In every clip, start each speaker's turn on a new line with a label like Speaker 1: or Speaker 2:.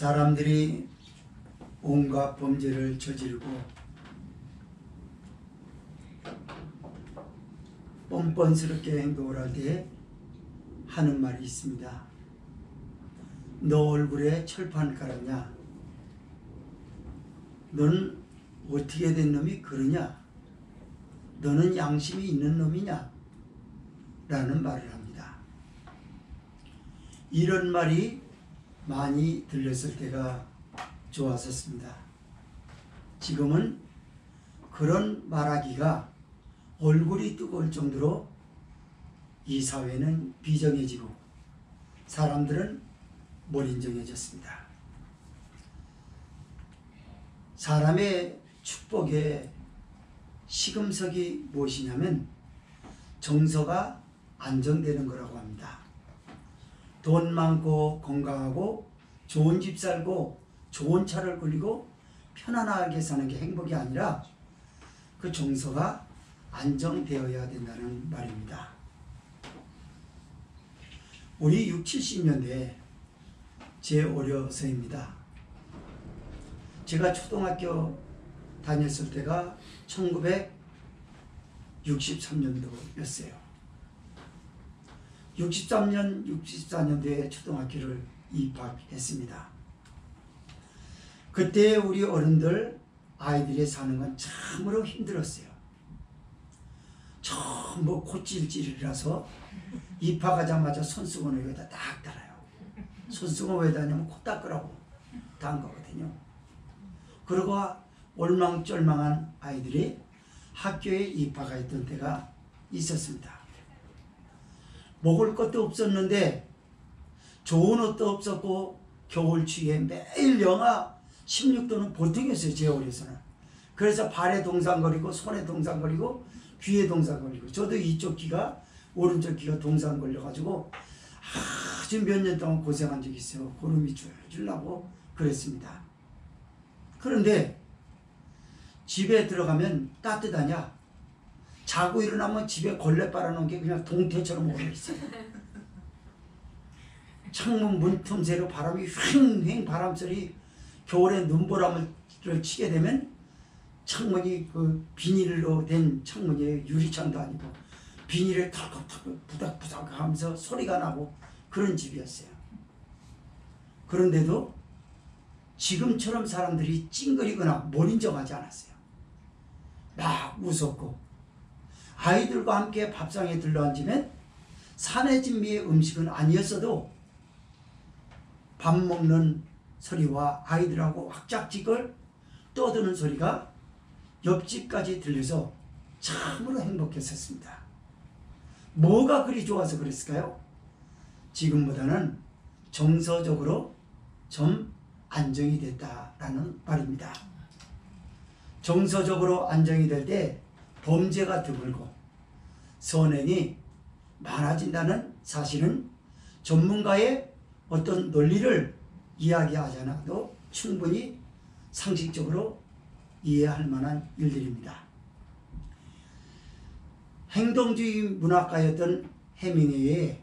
Speaker 1: 사람들이 온갖 범죄를 저지르고 뻔뻔스럽게 행동을 할 때 하는 말이 있습니다. 너 얼굴에 철판 깔았냐? 너는 어떻게 된 놈이 그러냐? 너는 양심이 있는 놈이냐? 라는 말을 합니다. 이런 말이 많이 들렸을 때가 좋았었습니다. 지금은 그런 말하기가 얼굴이 뜨거울 정도로 이 사회는 비정해지고 사람들은 몰인정해졌습니다. 사람의 축복의 시금석이 무엇이냐면 정서가 안정되는 거라고 합니다. 돈 많고 건강하고 좋은 집 살고 좋은 차를 굴리고 편안하게 사는 게 행복이 아니라 그 정서가 안정되어야 된다는 말입니다. 우리 60, 70년대에 제 어려서입니다. 제가 초등학교 다녔을 때가 1963년도였어요. 63년, 64년도에 초등학교를 입학했습니다. 그때 우리 어른들, 아이들이 사는 건 참으로 힘들었어요. 전부 코찔찔이라서 입학하자마자 손수건을 여기다 딱 달아요. 손수건 왜 다냐면 코 닦으라고 단 거거든요. 그러고 올망졸망한 아이들이 학교에 입학했던 때가 있었습니다. 먹을 것도 없었는데 좋은 옷도 없었고 겨울 추위에 매일 영하 16도는 보통이었어요. 제 어려서는. 그래서 발에 동상거리고 손에 동상거리고 귀에 동상거리고 저도 이쪽 귀가 오른쪽 귀가 동상걸려가지고 아주 몇 년 동안 고생한 적이 있어요. 고름이 줄줄 나고 그랬습니다. 그런데 집에 들어가면 따뜻하냐? 자고 일어나면 집에 걸레 빨아놓은 게 그냥 동태처럼 오르있어요. 창문 문틈새로 바람이 휑휑 바람소리, 겨울에 눈보람을 치게 되면 창문이 그 비닐로 된 창문이에요. 유리창도 아니고 비닐에 털컥털컥 부닥부닥 하면서 소리가 나고 그런 집이었어요. 그런데도 지금처럼 사람들이 찡그리거나 몰인정하지 않았어요. 막 웃었고 아이들과 함께 밥상에 들러앉으면 사내 진미의 음식은 아니었어도 밥 먹는 소리와 아이들하고 왁작지껄 떠드는 소리가 옆집까지 들려서 참으로 행복했었습니다. 뭐가 그리 좋아서 그랬을까요? 지금보다는 정서적으로 좀 안정이 됐다라는 말입니다. 정서적으로 안정이 될 때 범죄가 드물고 선행이 많아진다는 사실은 전문가의 어떤 논리를 이야기하지 않아도 충분히 상식적으로 이해할 만한 일들입니다. 행동주의 문학가였던 해밍웨이의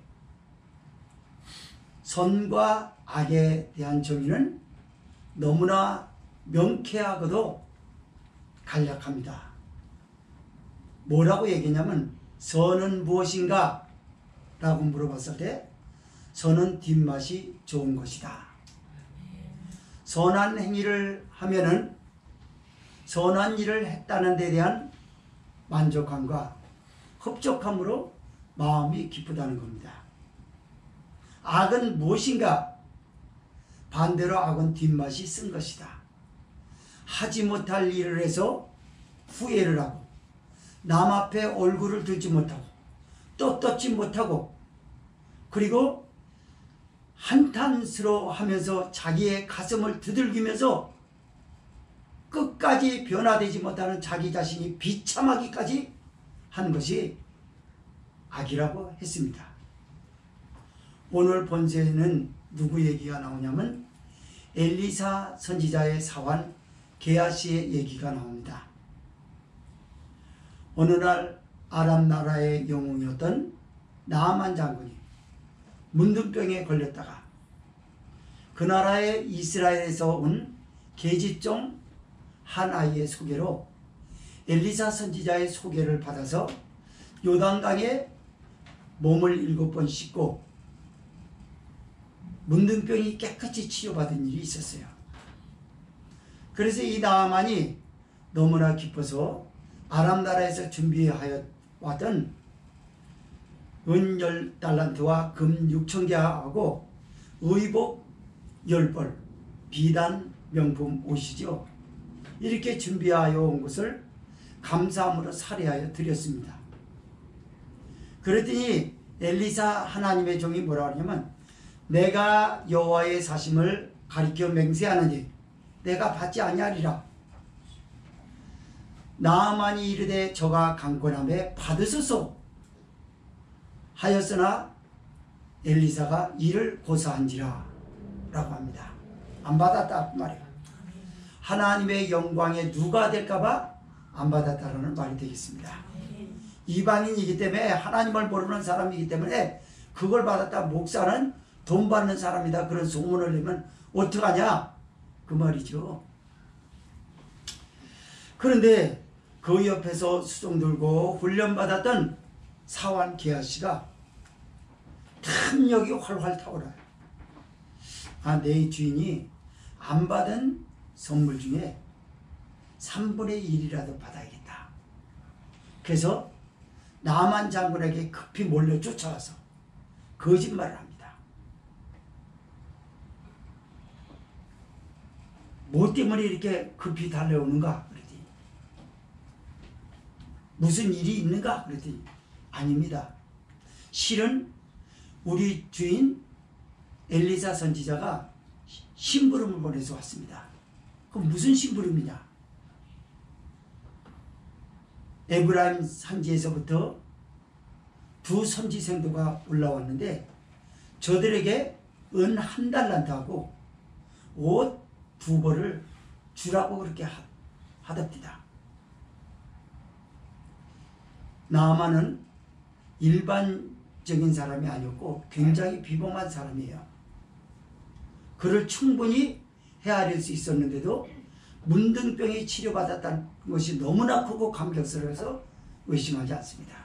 Speaker 1: 선과 악에 대한 정의는 너무나 명쾌하고도 간략합니다. 뭐라고 얘기했냐면 선은 무엇인가? 라고 물어봤을 때 선은 뒷맛이 좋은 것이다. 선한 행위를 하면은 선한 일을 했다는 데 대한 만족함과 흡족함으로 마음이 기쁘다는 겁니다. 악은 무엇인가? 반대로 악은 뒷맛이 쓴 것이다. 하지 못할 일을 해서 후회를 하고 남 앞에 얼굴을 들지 못하고 떳떳지 못하고 그리고 한탄스러워하면서 자기의 가슴을 두들기면서 끝까지 변화되지 못하는 자기 자신이 비참하기까지 한 것이 악이라고 했습니다. 오늘 본세에는 누구 얘기가 나오냐면 엘리사 선지자의 사환 게하시의 얘기가 나옵니다. 어느 날 아람 나라의 영웅이었던 나아만 장군이 문둥병에 걸렸다가 그 나라의 이스라엘에서 온 계집종 한 아이의 소개로 엘리사 선지자의 소개를 받아서 요단강에 몸을 7번 씻고 문둥병이 깨끗이 치료받은 일이 있었어요. 그래서 이 나아만이 너무나 기뻐서 아람 나라에서 준비하여 왔던 은 10달란트와 금 6,000개하고 의복 10벌, 비단 명품 옷이죠. 이렇게 준비하여 온 것을 감사함으로 살해하여 드렸습니다. 그랬더니 엘리사 하나님의 종이 뭐라 하냐면 내가 여호와의 사심을 가리켜 맹세하느니 내가 받지 아니하리라. 나아만이 이르되 저가 강권함에 받으소서 하였으나 엘리사가 이를 고사한지라 라고 합니다. 안 받았다 그 말이에요. 하나님의 영광에 누가 될까봐 안 받았다라는 말이 되겠습니다. 이방인이기 때문에 하나님을 모르는 사람이기 때문에 그걸 받았다. 목사는 돈 받는 사람이다. 그런 소문을 내면 어떡하냐 그 말이죠. 그런데 그 옆에서 수종 들고 훈련받았던 사환 게하시가 탐욕이 활활 타오라요. 아, 내 주인이 안 받은 선물 중에 3분의 1이라도 받아야겠다. 그래서 나만 장군에게 급히 몰려 쫓아와서 거짓말을 합니다. 뭐 때문에 이렇게 급히 달려오는가? 그랬더니 무슨 일이 있는가? 그랬더니 아닙니다. 실은 우리 주인 엘리사 선지자가 심부름을 보내서 왔습니다. 그럼 무슨 심부름이냐? 에브라임 산지에서부터 두 선지생도가 올라왔는데 저들에게 은 1달란트하고 옷 2벌을 주라고 그렇게 하답니다. 나아만은 일반적인 사람이 아니었고 굉장히 비범한 사람이에요. 그를 충분히 헤아릴 수 있었는데도 문둥병이 치료받았다는 것이 너무나 크고 감격스러워서 의심하지 않습니다.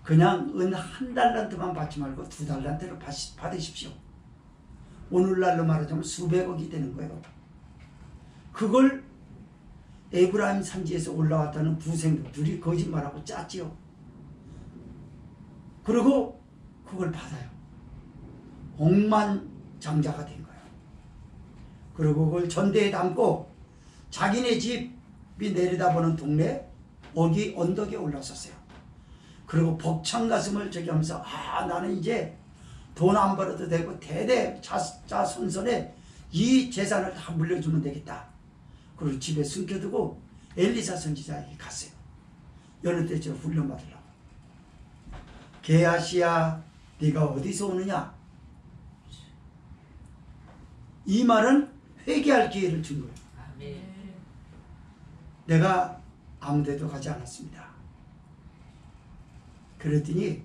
Speaker 1: 그냥 은 1달란트만 받지 말고 2달란트를 받으십시오. 오늘날로 말하자면 수백억이 되는 거예요. 그걸 에브라임 산지에서 올라왔다는 부생들이 거짓말하고 짰지요. 그리고 그걸 받아요. 억만장자가 된 거예요. 그리고 그걸 전대에 담고 자기네 집이 내려다보는 동네 어기 언덕에 올라섰어요. 그리고 벅찬 가슴을 저기 하면서 아, 나는 이제 돈 안 벌어도 되고 대대자손손에 이 재산을 다 물려주면 되겠다. 그리고 집에 숨겨두고 엘리사 선지자에게 갔어요. 여느 때 저 훈련 받으려고. 게하시야 네가 어디서 오느냐? 이 말은 회개할 기회를 준 거예요. 내가 아무 데도 가지 않았습니다. 그랬더니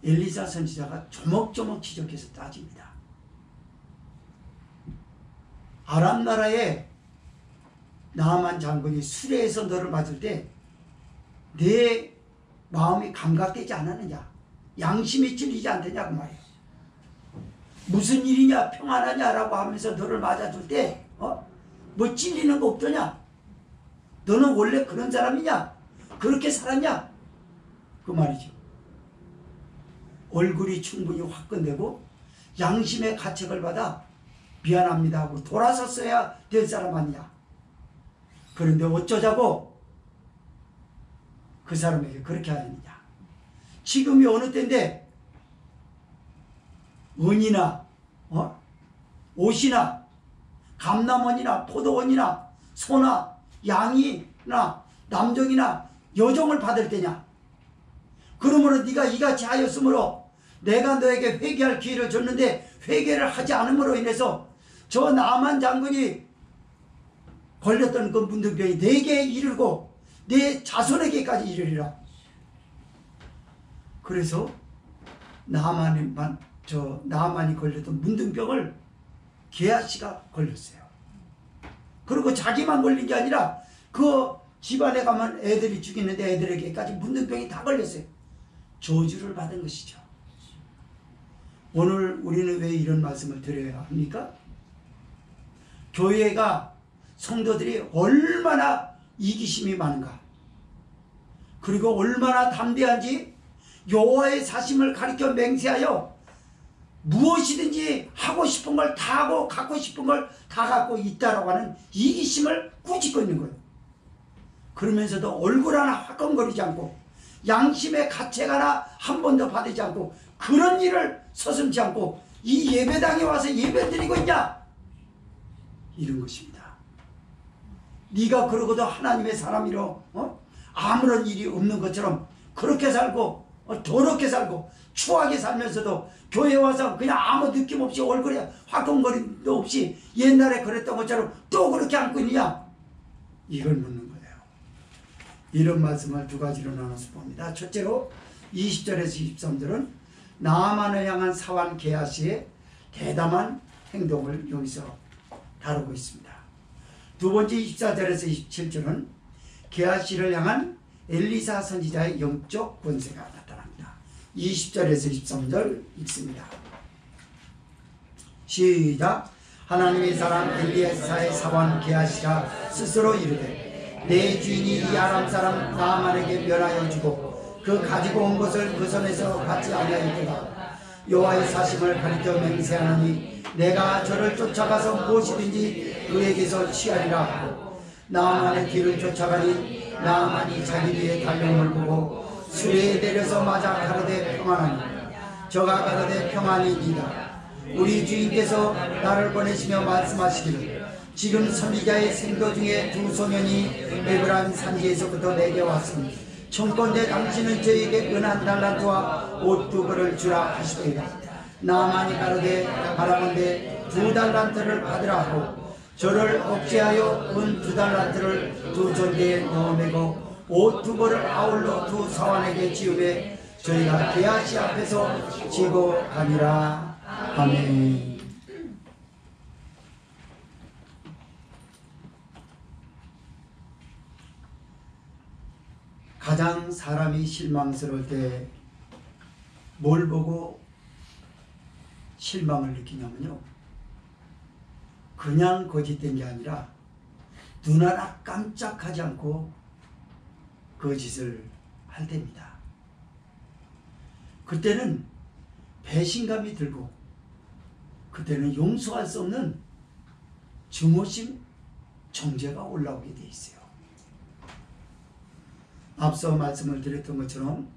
Speaker 1: 엘리사 선지자가 조목조목 지적해서 따집니다. 아람 나라에 나아만 장군이 수레에서 너를 맞을 때 내 마음이 감각되지 않았느냐? 양심이 찔리지 않느냐고 말이에요. 무슨 일이냐? 평안하냐라고 하면서 너를 맞아줄 때 뭐 찔리는 거 없더냐? 너는 원래 그런 사람이냐? 그렇게 살았냐? 그 말이죠. 얼굴이 충분히 화끈되고 양심의 가책을 받아 미안합니다 하고 돌아섰어야 될 사람 아니냐. 그런데 어쩌자고 그 사람에게 그렇게 하느냐. 지금이 어느 때인데 은이나 옷이나 감남원이나 포도원이나 소나 양이나 남종이나 여종을 받을 때냐. 그러므로 네가 이같이 하였으므로 내가 너에게 회개할 기회를 줬는데 회개를 하지 않음으로 인해서 저 나만 장군이 걸렸던 그 문둥병이 내게 이르고 내 자손에게까지 이르리라. 그래서 나만만 나만이 걸렸던 문둥병을 게하시가 걸렸어요. 그리고 자기만 걸린 게 아니라 그 집안에 가면 애들이 죽이는데 애들에게까지 문둥병이 다 걸렸어요. 저주를 받은 것이죠. 오늘 우리는 왜 이런 말씀을 드려야 합니까? 교회가 성도들이 얼마나 이기심이 많은가, 그리고 얼마나 담대한지 여호와의 사심을 가리켜 맹세하여 무엇이든지 하고 싶은 걸 다 하고 갖고 싶은 걸 다 갖고 있다라고 하는 이기심을 꾸짖고 있는 거예요. 그러면서도 얼굴 하나 화끈거리지 않고 양심의 가책 하나 한 번도 받지 않고 그런 일을 서슴지 않고 이 예배당에 와서 예배 드리고 있냐, 이런 것입니다. 네가 그러고도 하나님의 사람이로 아무런 일이 없는 것처럼 그렇게 살고 더럽게 살고 추하게 살면서도 교회 와서 그냥 아무 느낌 없이 얼굴에 화끈거림도 없이 옛날에 그랬던 것처럼 또 그렇게 안고 있느냐, 이걸 묻는 거예요. 이런 말씀을 두 가지로 나눠서 봅니다. 첫째로 20절에서 23절은 나아만을 향한 사환 게하시의 대담한 행동을 여기서 다루고 있습니다. 두 번째 24절에서 27절은 게하시를 향한 엘리사 선지자의 영적 권세가 나타납니다. 20절에서 23절 읽습니다. 시작. 하나님의 사람 엘리사의 사환 게하시가 스스로 이르되 내 주인이 이 아람 사람 나아만에게 멸하여 주고 그 가지고 온 것을 그 손에서 받지 아니하였도다. 여호와의 사심을 가리켜 맹세하노니 내가 저를 쫓아가서 무엇이든지 그에게서 취하리라 하고 나아만의 뒤를 쫓아가니 나아만이 자기 뒤에 달려옴을 보고 수레에 내려서 맞아 가로되 평안하니 저가 가로되 평안이니이다. 우리 주인께서 나를 보내시며 말씀하시기를 지금 선지자의 생도 중에 두 소년이 에브라임 산지에서부터 내게 왔으니 청컨대 당신은 저에게 은한 달란트와 옷 두 벌을 주라 하시더이다. 나아만이 가로되 바라건대 2달란트를 받으라 하고 저를 억제하여 은 2달란트를 두 존대에 넣어 매고 옷 두 벌을 아울러 두 사환에게 지우매 저희가 게하시 앞에서 지고 가니라. 아멘. 가장 사람이 실망스러울 때 뭘 보고 실망을 느끼냐면요, 그냥 거짓된 게 아니라 눈 하나 깜짝하지 않고 거짓을 할 때입니다. 그때는 배신감이 들고 그때는 용서할 수 없는 증오심, 정죄가 올라오게 돼 있어요. 앞서 말씀을 드렸던 것처럼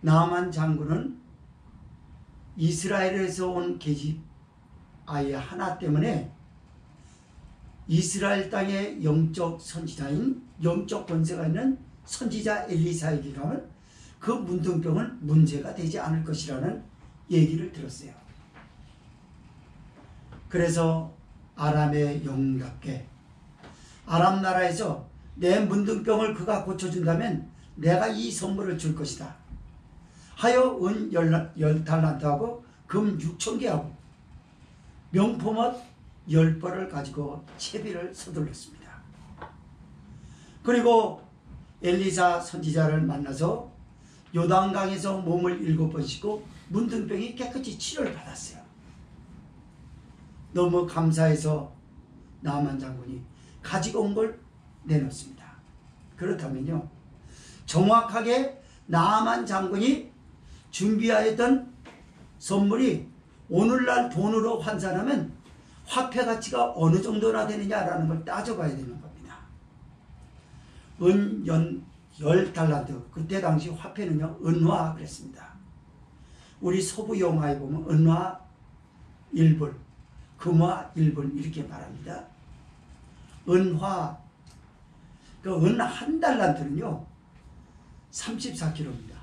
Speaker 1: 나아만 장군은 이스라엘에서 온 계집 아이 하나 때문에 이스라엘 땅의 영적 선지자인, 영적 권세가 있는 선지자 엘리사에게 가면 그 문둥병은 문제가 되지 않을 것이라는 얘기를 들었어요. 그래서 아람의 영웅답게 아람 나라에서 내 문둥병을 그가 고쳐준다면 내가 이 선물을 줄 것이다 하여 은 10달란트하고 금 6,000개하고 명포옷 10벌을 가지고 채비를 서둘렀습니다. 그리고 엘리사 선지자를 만나서 요단강에서 몸을 7번 씻고 문둥병이 깨끗이 치료를 받았어요. 너무 감사해서 나아만 장군이 가지고 온 걸 내놓습니다. 그렇다면요, 정확하게 나아만 장군이 준비하였던 선물이 오늘날 돈으로 환산하면 화폐 가치가 어느 정도나 되느냐라는 걸 따져봐야 되는 겁니다. 은 10달란트, 그때 당시 화폐는요 은화 그랬습니다. 우리 서부 영화에 보면 은화 1불, 금화 1불 이렇게 말합니다. 은화, 그 은 1달란트는요 34kg입니다.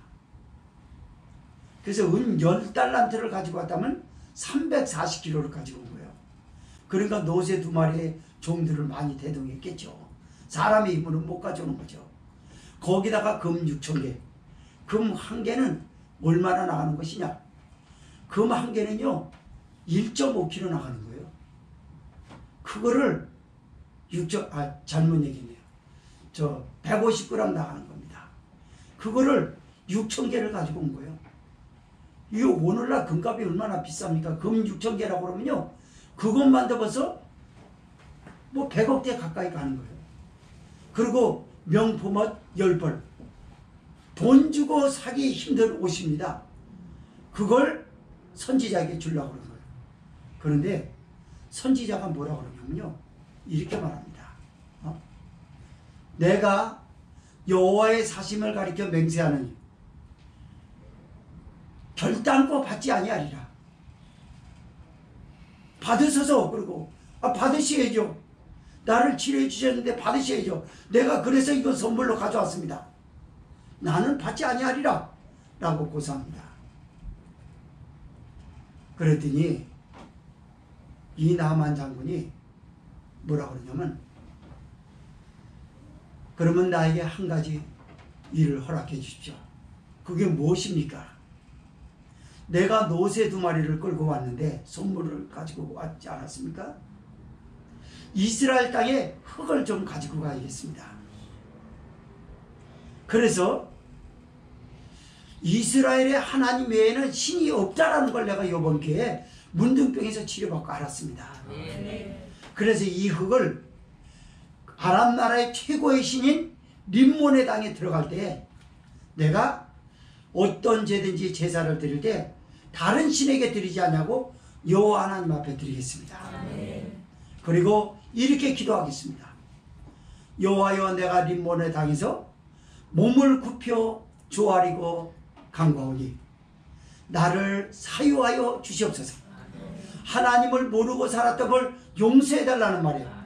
Speaker 1: 그래서 은 10달란트를 가지고 왔다면 340kg를 가지고 온 거예요. 그러니까 노새 2마리의 종들을 많이 대동했겠죠. 사람의 입으로 못 가져오는 거죠. 거기다가 금 6,000개, 금 1개는 얼마나 나가는 것이냐? 금 한 개는요 1.5kg 나가는 거예요. 그거를 잘못 얘기했네요. 150g 나가는 겁니다. 그거를 6,000개를 가지고 온 거예요. 이 오늘날 금값이 얼마나 비쌉니까? 금 6,000개라고 그러면요 그것만 더 벌써 뭐 100억대 가까이 가는 거예요. 그리고 명품옷 10벌, 돈 주고 사기 힘든 옷입니다. 그걸 선지자에게 주려고 그런 거예요. 그런데 선지자가 뭐라고 그러냐면요 이렇게 말합니다. 내가 여호와의 사심을 가리켜 맹세하느니 결단코 받지 아니하리라. 받으소서. 그러고 받으셔야죠. 나를 치료해 주셨는데 받으셔야죠. 내가 그래서 이거 선물로 가져왔습니다. 나는 받지 아니하리라 라고 고사합니다. 그랬더니 이 나만 장군이 뭐라고 그러냐면 그러면 나에게 한 가지 일을 허락해 주십시오. 그게 무엇입니까? 내가 노새 2마리를 끌고 왔는데 선물을 가지고 왔지 않았습니까? 이스라엘 땅에 흙을 좀 가지고 가야겠습니다. 그래서 이스라엘의 하나님 외에는 신이 없다라는 걸 내가 이번 기회에 문둥병에서 치료받고 알았습니다. 그래서 이 흙을 아람 나라의 최고의 신인 림몬의 땅에 들어갈 때 내가 어떤 죄든지 제사를 드릴 때 다른 신에게 드리지 않냐고 여호와 하나님 앞에 드리겠습니다. 그리고 이렇게 기도하겠습니다. 여호와여, 내가 림몬의 땅에서 몸을 굽혀 조아리고 간과하오니 나를 사유하여 주시옵소서. 하나님을 모르고 살았던 걸 용서해달라는 말이에요.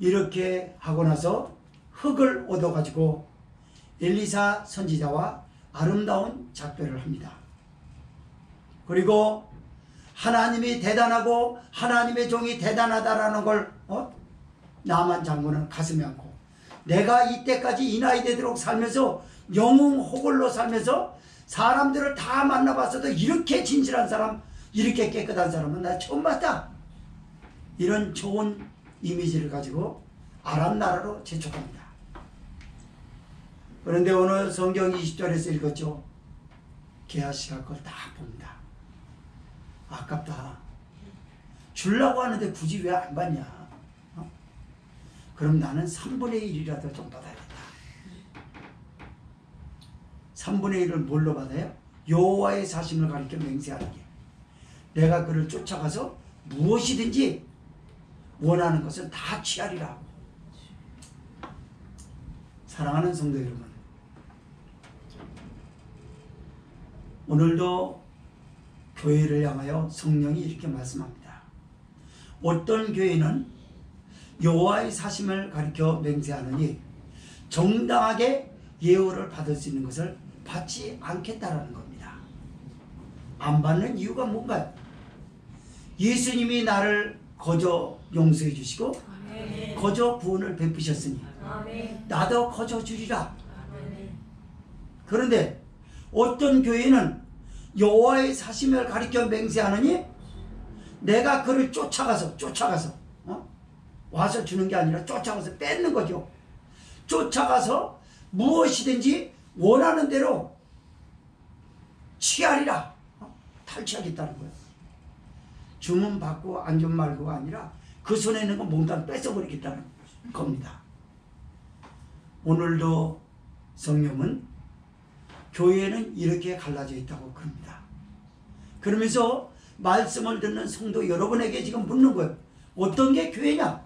Speaker 1: 이렇게 하고 나서 흙을 얻어가지고 엘리사 선지자와 아름다운 작별을 합니다. 그리고 하나님이 대단하고 하나님의 종이 대단하다라는 걸 나만 장군은 가슴에 안고 내가 이때까지 이 나이 되도록 살면서 영웅 호걸로 살면서 사람들을 다 만나봤어도 이렇게 진실한 사람, 이렇게 깨끗한 사람은 나 처음 봤다. 이런 좋은 이미지를 가지고 아람 나라로 재촉합니다. 그런데 오늘 성경 20절에서 읽었죠. 게하시가 그걸 다 봅니다. 아깝다. 주려고 하는데 굳이 왜 안 받냐. 그럼 나는 3분의 1이라도 좀 받아야겠다. 3분의 1을 뭘로 받아요? 여호와의 사심을 가리켜 맹세하는 게. 내가 그를 쫓아가서 무엇이든지 원하는 것은 다 취하리라. 사랑하는 성도 여러분, 오늘도 교회를 향하여 성령이 이렇게 말씀합니다. 어떤 교회는 여호와의 사심을 가리켜 맹세하느니 정당하게 예우를 받을 수 있는 것을 받지 않겠다라는 겁니다. 안 받는 이유가 뭔가요? 예수님이 나를 거저 용서해 주시고 아멘. 거저 구원을 베푸셨으니 아멘. 나도 거저 주리라. 아멘. 그런데 어떤 교회는 여호와의 사심을 가리켜 맹세하느니 내가 그를 쫓아가서 와서 주는 게 아니라 쫓아가서 뺏는 거죠. 쫓아가서 무엇이든지 원하는 대로 취하리라. 탈취하겠다는 거예요. 주문 받고 안 좀 말고가 아니라 그 손에 있는 거 몽땅 뺏어버리겠다는 겁니다. 오늘도 성령은 교회는 이렇게 갈라져 있다고 그럽니다. 그러면서 말씀을 듣는 성도 여러분에게 지금 묻는 거예요. 어떤 게 교회냐?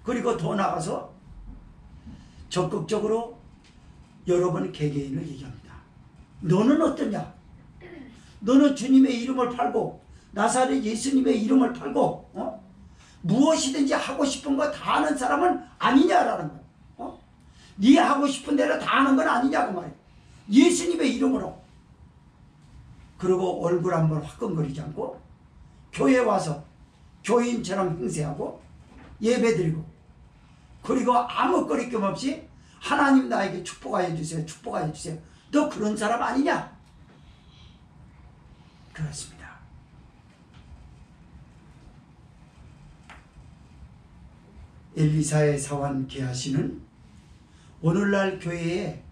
Speaker 1: 그리고 더 나가서 적극적으로 여러분 개개인을 얘기합니다. 너는 어떠냐? 너는 주님의 이름을 팔고 나사렛 예수님의 이름을 팔고 무엇이든지 하고 싶은 거 다 하는 사람은 아니냐라는 거예요. 네 하고 싶은 대로 다 하는 건 아니냐고 말이에요. 예수님의 이름으로. 그리고 얼굴 한번 화끈거리지 않고 교회 와서 교인처럼 행세하고 예배드리고 그리고 아무 거리낌 없이 하나님 나에게 축복하여 주세요. 축복하여 주세요. 너 그런 사람 아니냐? 그렇습니다. 엘리사의 사환 게하시는 오늘날 교회에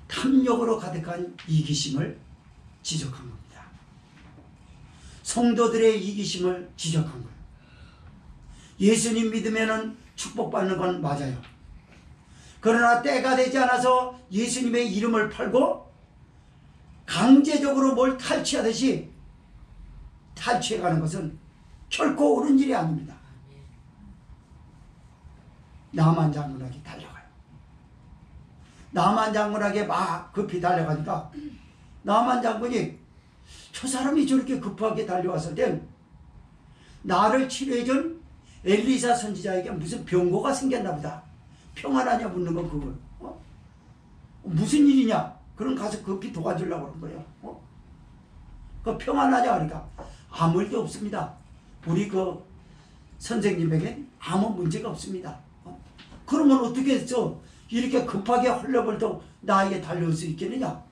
Speaker 1: 탐욕으로 가득한 이기심을 지적한 겁니다. 성도들의 이기심을 지적한 거예요. 예수님 믿으면 축복받는 건 맞아요. 그러나 때가 되지 않아서 예수님의 이름을 팔고 강제적으로 뭘 탈취하듯이 탈취해가는 것은 결코 옳은 일이 아닙니다. 나만 장군에게 달려가요. 나만 장군에게 막 급히 달려가니까 나만 장군이 저 사람이 저렇게 급하게 달려왔을 땐 나를 치료해준 엘리사 선지자에게 무슨 병고가 생겼나 보다. 평안하냐 묻는 건 그걸. 무슨 일이냐? 그럼 가서 급히 도와주려고 그런 거예요. 그 평안하냐 그러니까 아무 일도 없습니다. 우리 그 선생님에겐 아무 문제가 없습니다. 그러면 어떻게 해서 이렇게 급하게 헐레벌떡 나에게 달려올 수 있겠느냐?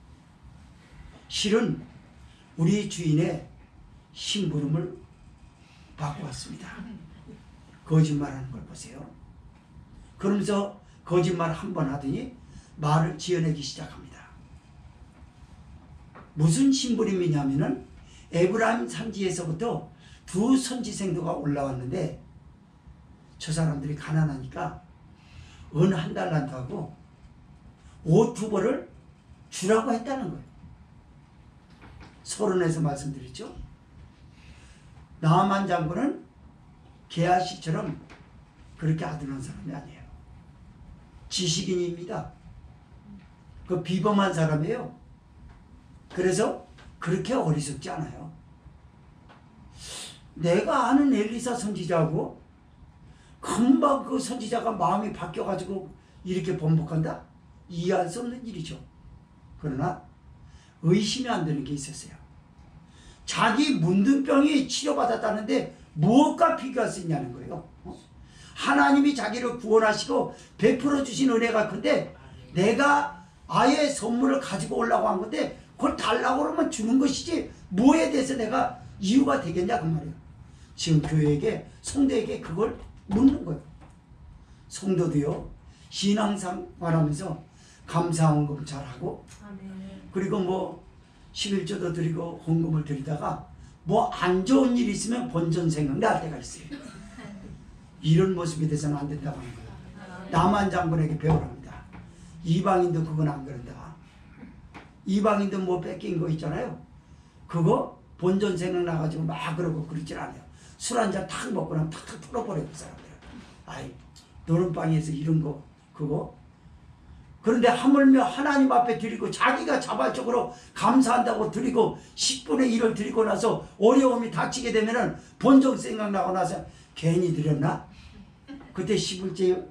Speaker 1: 실은 우리 주인의 심부름을 받고 왔습니다. 거짓말하는 걸 보세요. 그러면서 거짓말 한 번 하더니 말을 지어내기 시작합니다. 무슨 심부름이냐면은 에브라임 산지에서부터 두 선지생도가 올라왔는데 저 사람들이 가난하니까 은 한 달란트하고 옷 2벌을 주라고 했다는 거예요. 서론에서 말씀드렸죠. 나만 장군은 게하시처럼 그렇게 아둔한 사람이 아니에요. 지식인입니다. 그 비범한 사람이에요. 그래서 그렇게 어리석지 않아요. 내가 아는 엘리사 선지자하고 금방 그 선지자가 마음이 바뀌어가지고 이렇게 번복한다? 이해할 수 없는 일이죠. 그러나 의심이 안 되는 게 있었어요. 자기 문둥병이 치료받았다는데 무엇과 비교할 수 있냐는 거예요. 하나님이 자기를 구원하시고 베풀어 주신 은혜가 큰데 내가 아예 선물을 가지고 오려고 한 건데 그걸 달라고 그러면 주는 것이지 뭐에 대해서 내가 이유가 되겠냐 그 말이에요. 지금 교회에게 성도에게 그걸 묻는 거예요. 성도도요 신앙생활하면서 감사헌금 잘하고 그리고 뭐 11조도 드리고 헌금을 드리다가 뭐 안 좋은 일 있으면 본전 생각날 때가 있어요. 이런 모습이 돼서는 안 된다고 하는 거예요. 나만 장군에게 배우랍니다. 이방인도 그건 안 그런다. 이방인도 뭐 뺏긴 거 있잖아요. 그거 본전 생각나가지고 막 그러고 그러질 않아요. 술 한잔 탁 먹고 나면 탁탁 풀어버려요. 그 사람들은. 아이 노름방에서 이런 거 그거. 그런데 하물며 하나님 앞에 드리고 자기가 자발적으로 감사한다고 드리고 10분의 1을 드리고 나서 어려움이 닥치게 되면은 본전 생각나고 나서 괜히 드렸나? 그때 10분의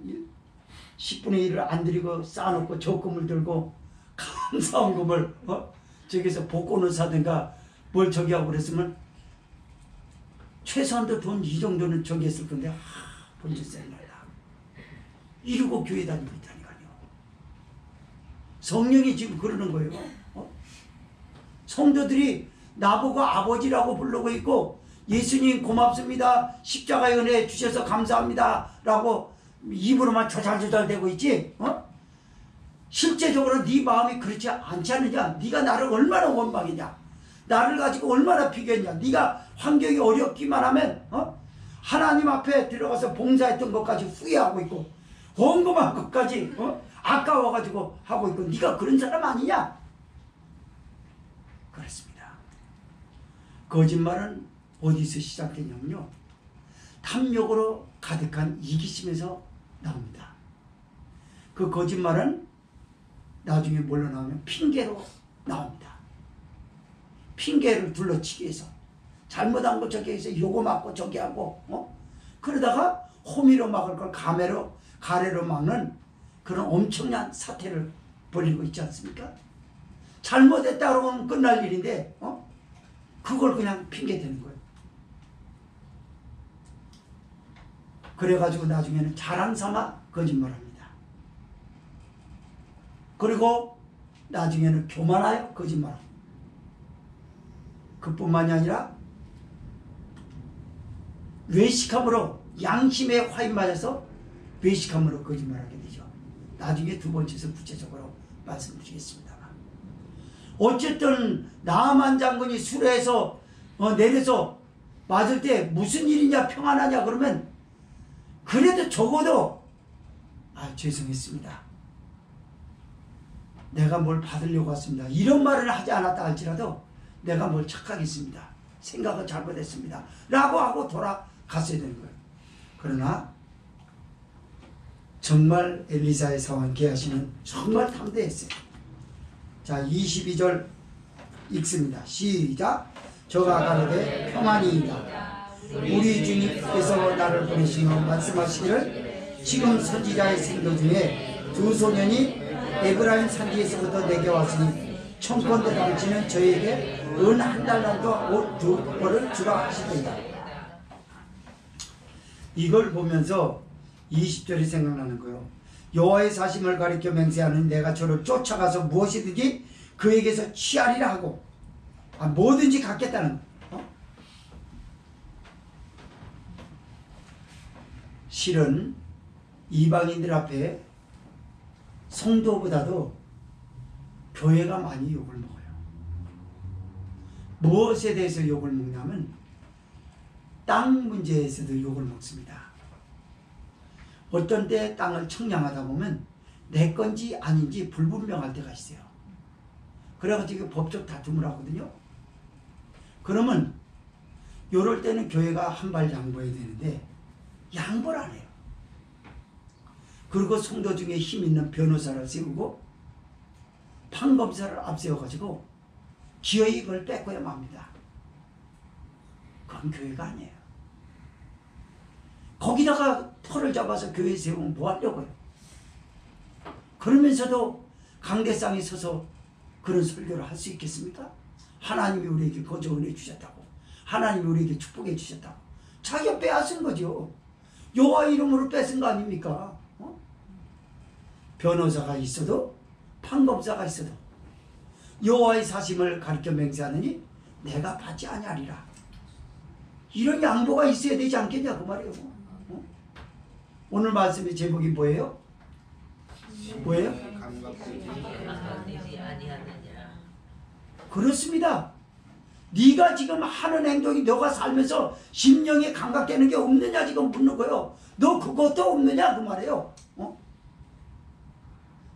Speaker 1: 1을 안 드리고 쌓아놓고 적금을 들고 감사헌금을 저기서 복권을 사든가 뭘 저기 하고 그랬으면 최소한도 돈 이 정도는 저기 했을 건데 본전 생각나. 이러고 교회 다니고 있다니까요. 성령이 지금 그러는 거예요. 성도들이 나보고 아버지라고 부르고 있고 예수님 고맙습니다. 십자가의 은혜 주셔서 감사합니다. 라고 입으로만 조잘조잘 대고 있지. 실제적으로 네 마음이 그렇지 않지 않느냐. 네가 나를 얼마나 원망했냐. 나를 가지고 얼마나 비교했냐. 네가 환경이 어렵기만 하면 하나님 앞에 들어가서 봉사했던 것까지 후회하고 있고 헌금한 것까지 아까워가지고 하고 있고 네가 그런 사람 아니냐. 그렇습니다. 거짓말은 어디서 시작되냐면요. 탐욕으로 가득한 이기심에서 나옵니다. 그 거짓말은 나중에 뭘로 나오면 핑계로 나옵니다. 핑계를 둘러치기 위해서 잘못한 거 저기 해서 요거 맞고 저기 하고 그러다가 호미로 막을 걸 가래로 막는 그런 엄청난 사태를 벌이고 있지 않습니까? 잘못했다 그러면 끝날 일인데 그걸 그냥 핑계 대는 거예요. 그래가지고 나중에는 자랑 삼아 거짓말합니다. 그리고 나중에는 교만하여 거짓말합니다. 그뿐만이 아니라 외식함으로 양심에 화인 맞아서 외식함으로 거짓말하게 되죠. 나중에 두 번째에서 구체적으로 말씀드리겠습니다. 어쨌든 나만 장군이 수레에서 내려서 맞을 때 무슨 일이냐 평안하냐 그러면 그래도 적어도 죄송했습니다. 내가 뭘 받으려고 왔습니다. 이런 말을 하지 않았다 할지라도 내가 뭘 착각했습니다. 생각을 잘못했습니다. 라고 하고 돌아갔어야 되는 거예요. 그러나 정말 엘리사의 사원 게하시는 정말 탐대했어요. 자, 22절 읽습니다. 시작. 저가 가로되 평안이이다. 우리 주님께서 나를 보내시며 말씀하시기를 지금 선지자의 생도 중에 두 소년이 에브라임 산지에서부터 내게 왔으니 청컨대 당신은 저에게 은 한 달란트와 옷 두 벌을 주라 하시더이다. 이걸 보면서 20절이 생각나는 거예요. 여호와의 사심을 가리켜 맹세하는 내가 저를 쫓아가서 무엇이든지 그에게서 취하리라 하고 뭐든지 갖겠다는 실은 이방인들 앞에 성도보다도 교회가 많이 욕을 먹어요. 무엇에 대해서 욕을 먹냐면 땅 문제에서도 욕을 먹습니다. 어떤 때 땅을 청량하다 보면 내 건지 아닌지 불분명할 때가 있어요. 그래가지고 법적 다툼을 하거든요. 그러면 요럴 때는 교회가 한 발 양보해야 되는데 양보를 안 해요. 그리고 성도 중에 힘 있는 변호사를 세우고 판검사를 앞세워가지고 기어이 그걸 뺏고야 맙니다. 그건 교회가 아니에요. 거기다가 털을 잡아서 교회에 세우면 뭐 하려고요? 그러면서도 강대상에 서서 그런 설교를 할 수 있겠습니까? 하나님이 우리에게 거저 은혜 주셨다고, 하나님이 우리에게 축복해 주셨다고 자기가 빼앗은 거죠. 여호와 이름으로 뺏은 거 아닙니까? 변호사가 있어도 판검사가 있어도 여호와의 사심을 가리켜 맹세하느니 내가 받지 아니하리라. 이런 양보가 있어야 되지 않겠냐 그 말이에요. 오늘 말씀의 제목이 뭐예요? 뭐예요? 그렇습니다. 네가 지금 하는 행동이 너가 살면서 심령에 감각되는 게 없느냐 지금 묻는 거예요. 너 그것도 없느냐 그 말이에요.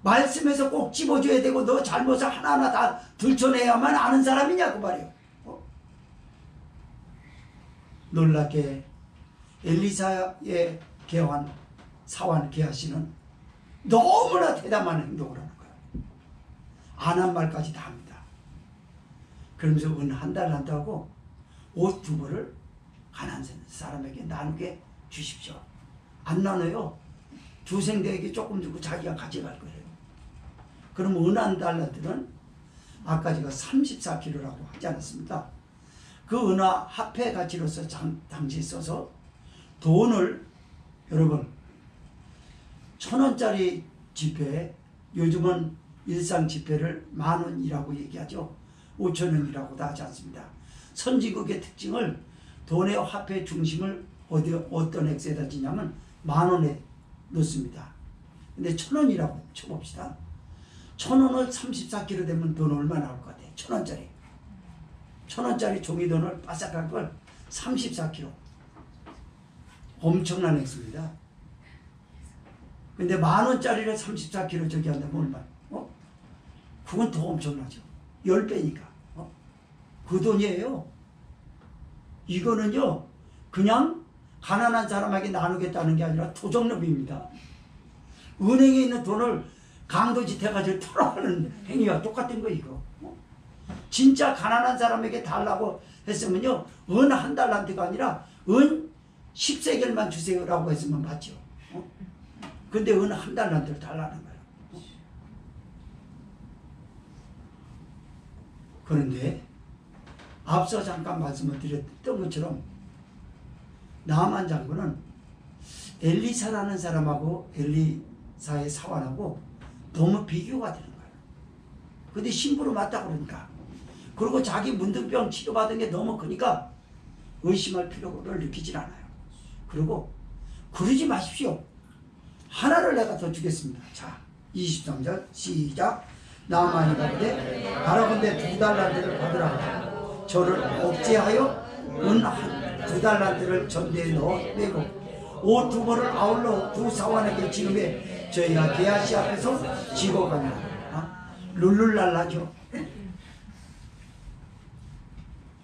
Speaker 1: 말씀에서 꼭 집어줘야 되고 너 잘못을 하나하나 다 들춰내야만 아는 사람이냐 그 말이에요. 놀랍게 엘리사의 사환 게하시는 너무나 대담한 행동을 하는 거예요. 안 한 말까지 다 합니다. 그러면서 은 한 달란트 하고 옷 두 벌을 가난한 사람에게 나누게 주십시오. 안 나눠요. 두 생대에게 조금 주고 자기가 가져갈 거예요. 그럼 은 한 달란트는 아까 제가 34kg라고 하지 않았습니까? 그 은화 화폐 가치로서 당시 써서 돈을 여러분 1,000원짜리 지폐, 요즘은 일상 지폐를 10,000원이라고 얘기하죠. 5,000원이라고도 하지 않습니다. 선진국의 특징을 돈의 화폐 중심을 어떤 액수에다 지냐면 10,000원에 놓습니다. 근데 1,000원이라고 쳐봅시다. 1,000원을 34kg 되면 돈 얼마 나올 것 같아요? 1,000원짜리. 1,000원짜리 종이돈을 바삭한 걸 34kg. 엄청난 액수입니다. 근데 10,000원짜리를 34kg 저기 한다면 얼마? 그건 더 엄청나죠. 10배니까. 그 돈이에요. 이거는요, 그냥 가난한 사람에게 나누겠다는 게 아니라 토종rob입니다. 은행에 있는 돈을 강도짓 해가지고 털어가는 행위와 똑같은 거 이거. 진짜 가난한 사람에게 달라고 했으면요, 은 한 달란트가 아니라 은 10세겔만 주세요라고 했으면 맞죠. 근데 은 한 달란트를 달라는 거예요. 그런데 앞서 잠깐 말씀을 드렸던 것처럼 나만 장군은 엘리사라는 사람하고 엘리사의 사환하고 너무 비교가 되는 거예요. 근데 신부로 맞다 그러니까 그리고 자기 문둥병 치료받은 게 너무 크니까 의심할 필요를 느끼질 않아요. 그리고 그러지 마십시오. 하나를 내가 더 주겠습니다. 자, 23절 시작. 나만이 가로되 바라건대 2달란트를 받으라. 저를 억제하여 은 2달란트를 전대에 넣어 빼고 옷 2벌을 아울러 2 사환에게 지금에 저희가 게하시 앞에서 지고 가니라. 룰룰랄라죠.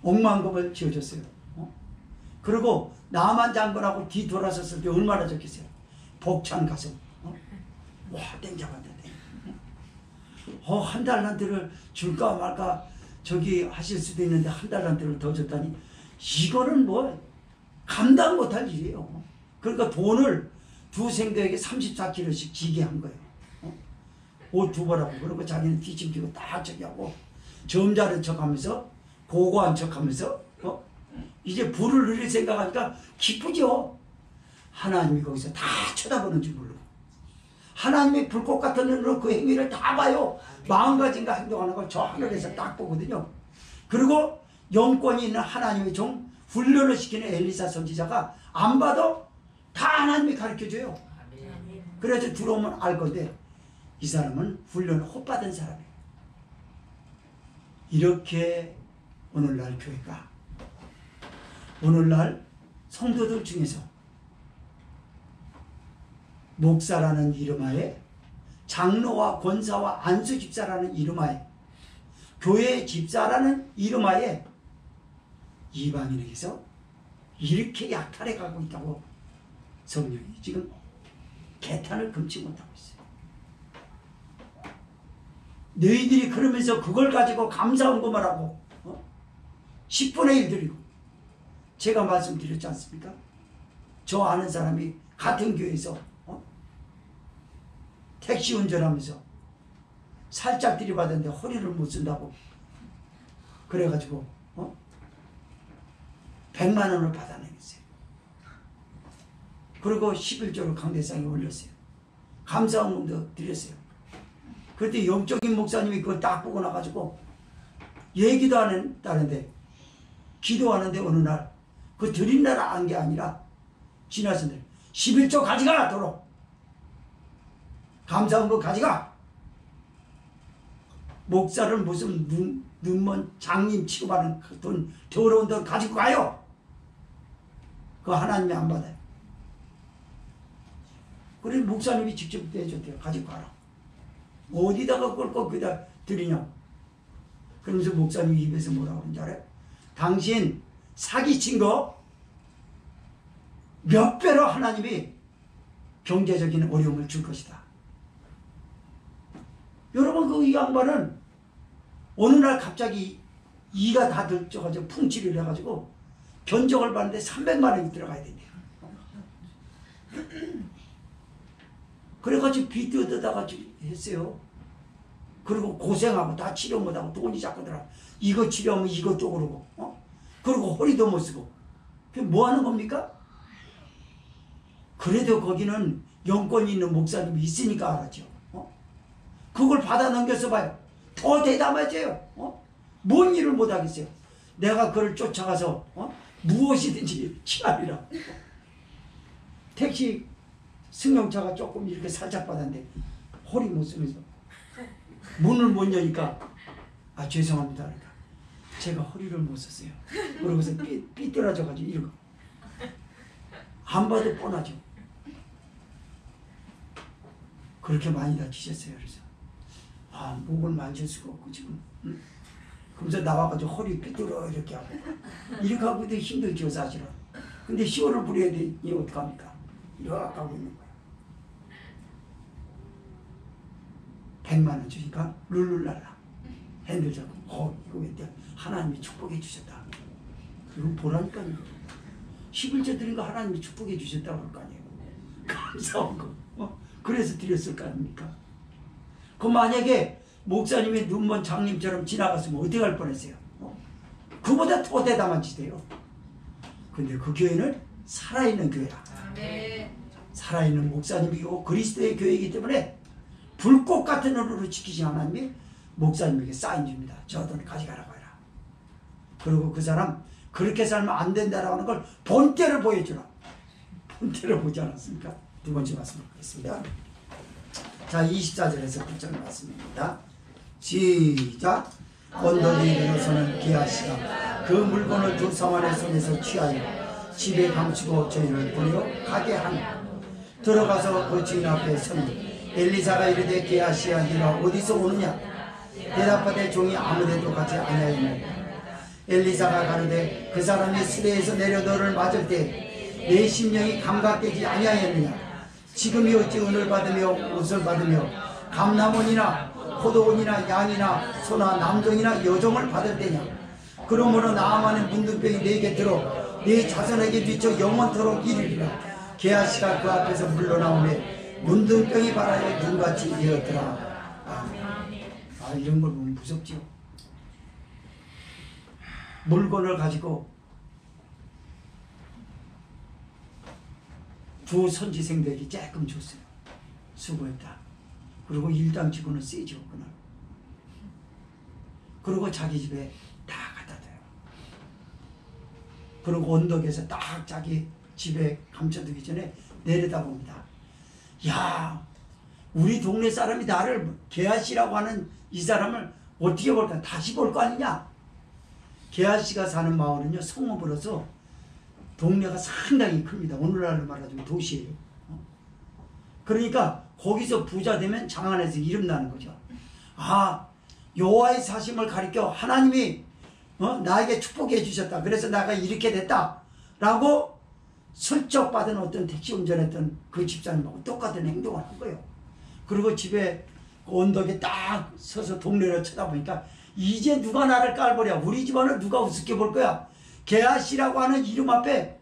Speaker 1: 억만금을 지어줬어요. 그리고 나만 장군하고 뒤 돌아섰을 때 얼마나 좋겠어요. 벅찬 가슴. 와, 땡잡았다. 한 달란트를 줄까 말까 저기 하실 수도 있는데 한 달란트를 더 줬다니 이거는 뭐 감당 못할 일이에요. 그러니까 돈을 두 생도에게 34kg씩 지게 한 거예요. 옷 2벌하고. 그리고 자기는 뒤집히고 딱 저기 하고 점잖은 척하면서 고고한 척하면서 이제 부를 누릴 생각하니까 기쁘죠. 하나님이 거기서 다 쳐다보는 줄 모르고 하나님의 불꽃 같은 눈으로 그 행위를 다 봐요. 마음가짐과 행동하는 걸 저 하늘에서 딱 보거든요. 그리고 영권이 있는 하나님의 종 훈련을 시키는 엘리사 선지자가 안 봐도 다 하나님이 가르쳐줘요. 그래서 들어오면 알 건데 이 사람은 훈련을 못 받은 사람이에요. 이렇게 오늘날 교회가 오늘날 성도들 중에서 목사라는 이름하에 장로와 권사와 안수 집사라는 이름하에 교회 집사라는 이름하에 이방인에게서 이렇게 약탈해 가고 있다고 성령이 지금 개탄을 금치 못하고 있어요. 너희들이 그러면서 그걸 가지고 감사헌금을 하고 10분의 1 드리고 제가 말씀드렸지 않습니까? 저 아는 사람이 같은 교회에서 택시 운전하면서 살짝 들이받았는데 허리를 못 쓴다고 그래가지고 100만 원을 받아내겠어요. 그리고 11조를 강대상에 올렸어요. 감사헌금도 드렸어요. 그때 영적인 목사님이 그걸 딱 보고 나가지고 얘기도 안 했다는데 기도하는데 어느 날 그 드린 날 안 게 아니라 지나서 11조 가져가 도로 감사헌금 가져가. 목사를 무슨 눈먼 장님 취급하는 그 돈 더러운 돈 가지고 가요. 그거 하나님이 안 받아요. 그래 목사님이 직접 내줬대요. 가지고 가라. 어디다가 그걸 꼭 그다 드리냐고. 그러면서 목사님 입에서 뭐라고 하는지 알아요? 당신 사기친 거 몇 배로 하나님이 경제적인 어려움을 줄 것이다. 여러분 그 이 양반은 어느 날 갑자기 이가 다 들쪄가지고 풍치를 해가지고 견적을 받는데 300만 원이 들어가야 된대요. 그래가지고 빚 뜯어다가 했어요. 그리고 고생하고 다 치료 못하고 돈이 자꾸 들어. 이거 치료하면 이것도 오르고 그리고 허리도 못 쓰고. 그게 뭐 하는 겁니까? 그래도 거기는 영권이 있는 목사님이 있으니까 알았죠. 그걸 받아 넘겨서 봐요. 더 대담해져요. 뭔 일을 못 하겠어요. 내가 그를 쫓아가서 무엇이든지 취하리라. 택시 승용차가 조금 이렇게 살짝 받았는데 허리 못 쓰면서 문을 못 여니까 죄송합니다. 그러니까 제가 허리를 못 썼어요. 그러고서 삐뚤어져가지고 이러고 안 봐도 뻔하죠. 그렇게 많이 다치셨어요. 그래서 목을 만질 수가 없고 지금 그러면서 나와가지고 허리 삐뚤어 이렇게 하고 이렇게 하고도 힘들죠 사실은. 근데 희호를 부려야 되니 어떡합니까? 이렇게 하고 있는 거야. 100만 원 주니까 룰룰랄라 핸들 잡고 이거 왜 하나님이 축복해 주셨다. 그리고 보라니까요. 11조 드린 거 하나님이 축복해 주셨다고 할 거 아니에요. 감사한 거. 그래서 드렸을 거 아닙니까? 그 만약에 목사님이 눈먼 장님처럼 지나갔으면 어떻게 할 뻔했어요? 그보다 더 대담한 짓이에요. 근데 그 교회는 살아있는 교회라. 살아있는 목사님이고 그리스도의 교회이기 때문에 불꽃 같은 눈으로 지키신 하나님이 목사님에게 사인 줍니다. 저 돈 가져가라고 해라. 그리고 그 사람 그렇게 살면 안 된다라는 걸 본때를 보여주라. 본때를 보지 않았습니까? 두 번째 말씀 보겠습니다. 자, 24절에서 9절 말씀입니다. 시작. 언덕에 이르러서는 게하시가 그 물건을 두 사환의 손에서 취하여 집에 감추고 저희를 보내어 가게 하니 들어가서 그 주인 앞에 서니 엘리사가 이르되 게하시야 네가 어디서 오느냐? 대답하되 종이 아무데도 가지 아니하였느니라. 엘리사가 가로되 그 사람이 수레에서 내려 너를 맞을 때 내 심령이 감각되지 아니하였느냐? 지금이 어찌 은을 받으며 옷을 받으며 감남원이나 포도원이나 양이나 소나 남종이나 여종을 받을 때냐? 그러므로 나아만의 문둥병이 내게 들어 네 자손에게 미쳐 영원토록 이르리라. 게하시가 그 앞에서 물러나오매 문둥병이 바라에 눈같이 되었더라. 이런 걸 보면 무섭죠. 물건을 가지고 두 선지생들에게 조금 줬어요. 수고했다. 그리고 일당치고는 세죠. 그날. 그리고 자기 집에 다 갖다 둬요. 그리고 언덕에서 딱 자기 집에 감춰두기 전에 내려다봅니다. 야, 우리 동네 사람이 나를 게하시라고 하는 이 사람을 어떻게 볼까? 다시 볼 거 아니냐? 게하시가 사는 마을은요, 성읍으로서 동네가 상당히 큽니다. 오늘날로 말하자면 도시예요. 그러니까 거기서 부자 되면 장안에서 이름 나는 거죠. 아, 여호와의 사심을 가리켜 하나님이 나에게 축복해 주셨다. 그래서 내가 이렇게 됐다. 라고 슬쩍 받은 어떤 택시 운전했던 그 집사님하고 똑같은 행동을 한 거예요. 그리고 집에 언덕에 딱 서서 동네를 쳐다보니까 이제 누가 나를 깔보랴. 우리 집안을 누가 우습게 볼 거야. 게하시라고 하는 이름 앞에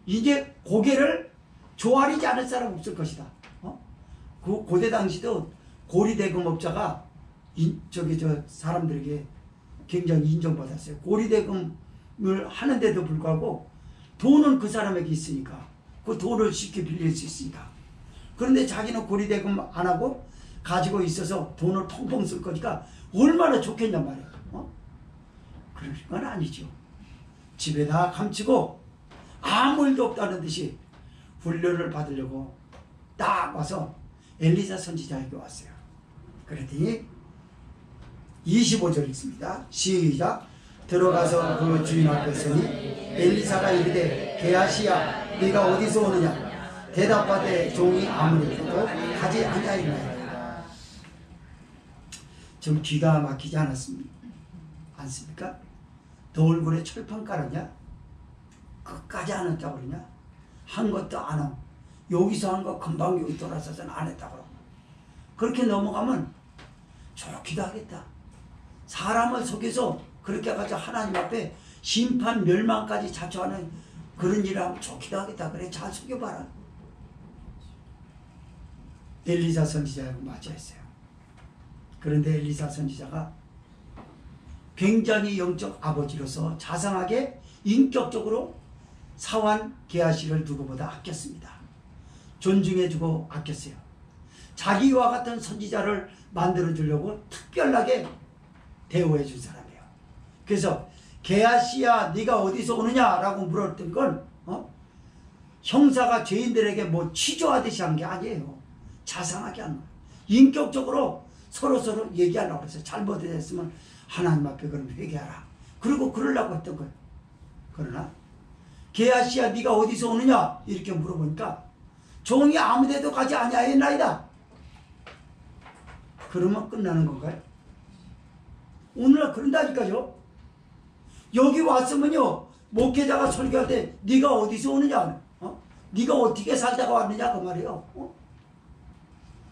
Speaker 1: 이제 고개를 조아리지 않을 사람 없을 것이다. 그 고대 당시도 고리대금업자가 사람들에게 굉장히 인정받았어요. 고리대금을 하는데도 불구하고 돈은 그 사람에게 있으니까 그 돈을 쉽게 빌릴 수 있으니까. 그런데 자기는 고리대금 안 하고 가지고 있어서 돈을 펑펑 쓸 거니까 얼마나 좋겠냔 말이에요. 그럴 건 아니죠. 집에다 감추고 아무 일도 없다는 듯이 훈련을 받으려고 딱 와서 엘리사 선지자에게 왔어요. 그랬더니 25절 읽습니다. 시작. 들어가서 그 주인 앞에 서니 엘리사가 이르되 게하시야 네가 어디서 오느냐? 대답하되 종이 아무래도 가지 아니하였나이다. 좀 기가 막히지 않습니까? 너 얼굴에 철판 깔았냐? 끝까지 안 했다고 그러냐? 한 것도 안 하고 여기서 한 거 금방 여기 돌아서서는 안 했다고. 그렇게 넘어가면 좋기도 하겠다. 사람을 속여서 그렇게 가지고 하나님 앞에 심판 멸망까지 자초하는 그런 일을 하면 좋기도 하겠다. 그래, 잘 속여봐라. 엘리사 선지자하고 맞이했어요. 그런데 엘리사 선지자가 굉장히 영적 아버지로서 자상하게 인격적으로 사환 게하시를 누구보다 아꼈습니다. 존중해주고 아꼈어요. 자기와 같은 선지자를 만들어주려고 특별하게 대우해 준 사람이에요. 그래서 게하시야 네가 어디서 오느냐 라고 물었던 건 형사가 죄인들에게 뭐 취조하듯이 한 게 아니에요. 자상하게 한 거예요. 인격적으로 서로 얘기하려고 했어요. 잘못했으면 하나님 앞에 그럼 회개하라. 그리고 그러려고 했던 거예요. 그러나 게하시야 네가 어디서 오느냐 이렇게 물어보니까 종이 아무데도 가지 아니하였나이다. 그러면 끝나는 건가요? 오늘날 그런다니까요. 여기 왔으면요 목회자가 설교할 때 네가 어디서 오느냐, 네가 어떻게 살다가 왔느냐 그 말이에요.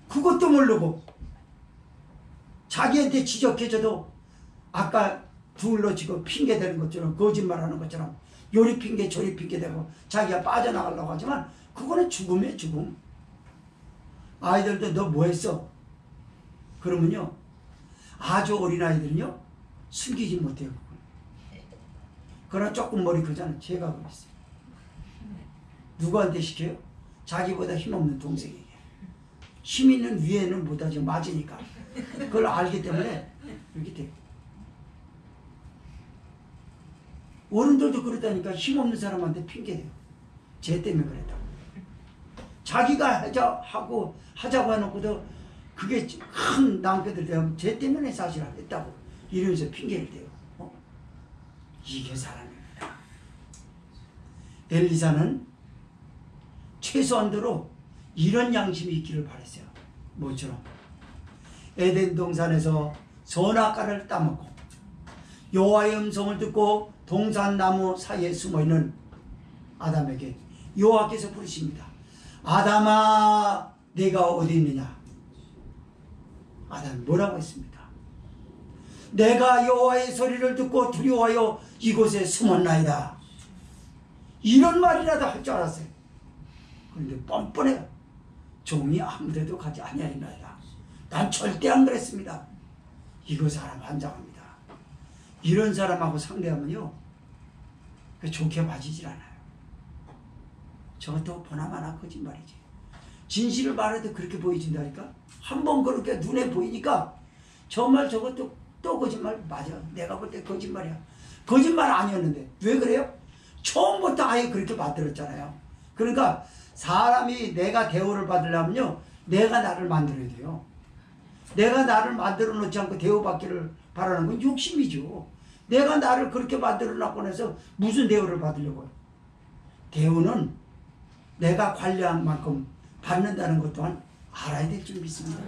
Speaker 1: 그것도 모르고 자기한테 지적해줘도 아까 둘러 지금 핑계대는 것처럼 거짓말하는 것처럼 요리 핑계 저리 핑계 대고 자기가 빠져나가려고 하지만 그거는 죽음이에요. 죽음. 아이들도 너 뭐 했어? 그러면요 아주 어린아이들은요 숨기지 못해요. 그러나 조금 머리 크잖아요. 제가 그랬어요. 누구한테 시켜요? 자기보다 힘없는 동생에게. 힘 있는 위에는 못하죠. 맞으니까. 그걸 알기 때문에 이렇게 돼요. 어른들도 그랬다니까. 힘없는 사람한테 핑계대요. 쟤 때문에 그랬다고. 자기가 하자고 해놓고도 그게 큰 낭패들 되면 쟤 때문에 사실 안 했다고 이러면서 핑계를 대요. 이게 사람입니다. 엘리사는 최소한도로 이런 양심이 있기를 바랬어요. 뭐처럼 에덴 동산에서 선악과를 따먹고 여호와의 음성을 듣고 동산 나무 사이에 숨어있는 아담에게 여호와께서 부르십니다. 아담아, 네가 어디 있느냐? 아담이 뭐라고 했습니까? 내가 여호와의 소리를 듣고 두려워하여 이곳에 숨었나이다. 이런 말이라도 할 줄 알았어요. 그런데 뻔뻔해요. 종이 아무데도 가지 아니하리나이다. 난 절대 안 그랬습니다. 이거 사람 환장합니다. 이런 사람하고 상대하면요, 좋게 봐지질 않아요. 저것도 보나마나 거짓말이지. 진실을 말해도 그렇게 보여진다니까. 한번 그렇게 눈에 보이니까 정말 저것도 또 거짓말. 맞아, 내가 볼 때 거짓말이야. 거짓말 아니었는데 왜 그래요? 처음부터 아예 그렇게 만들었잖아요. 그러니까 사람이 내가 대우를 받으려면요, 내가 나를 만들어야 돼요. 내가 나를 만들어 놓지 않고 대우받기를 바라는 건 욕심이죠. 내가 나를 그렇게 만들어 놨고 해서 무슨 대우를 받으려고요? 대우는 내가 관리한 만큼 받는다는 것 또한 알아야 될 줄 믿습니다.